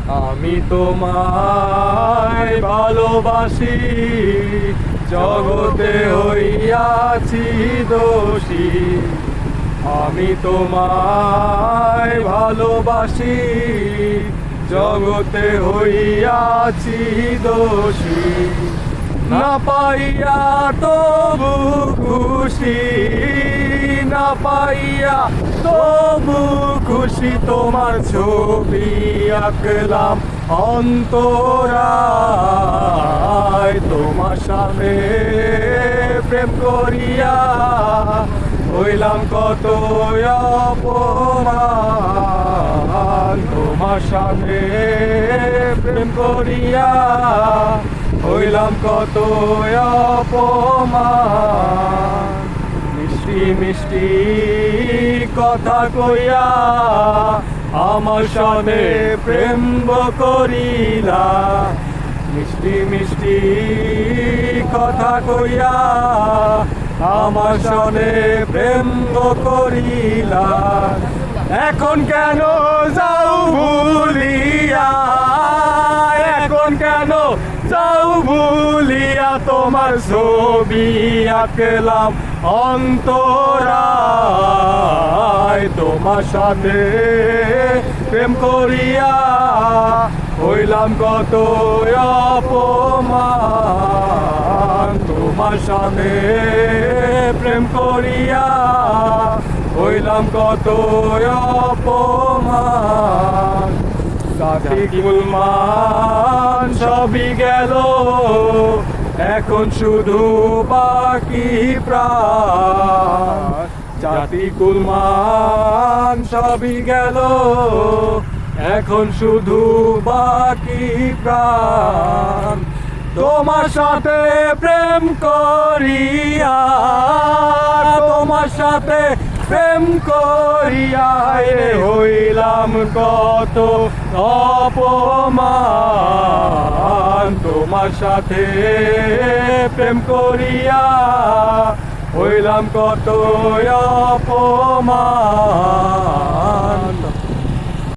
আমি তোমায় ভালোবাসি, জগতে হইয়াছি দোষী। আমি তোমায় ভালোবাসি, জগতে হইয়াছি দোষী। না পাইয়া তবু খুশি, না পাইয়া তবু খুশি। তোমার ছবি আঁকলাম অন্তরায়, তোমার সাথে প্রেম করিয়া হইলাম কত অপমান। তোমার সাথে প্রেম করিয়া হইলাম কত অপমান। মিষ্টি মিষ্টি কথা কইয়া আমার সাথে প্রেম করিলা। মিষ্টি মিষ্টি কথা কইয়া আমার সাথে প্রেম করিলা। এখন কেন যাও ভুলিয়া, এখন কেন যাও ভুলিয়া। তোমার ছবি আঁকলাম অন্তরায়, তোমার সাথে প্রেম করিয়া হইলাম কত অপমান। তোমার সাথে প্রেম করিয়া হইলাম কত অপমান। সাথী গুলমান সবই গেল, এখন শুধু বাকি প্রাণ। জাতি কুলমান সবই গেল, এখন শুধু বাকি প্রাণ। তোমার সাথে প্রেম করিয়া, তোমার সাথে প্রেম করিয়া হইলাম কত অপমান। তোমার সাথে প্রেম করিয়া হইলাম কত অপমান।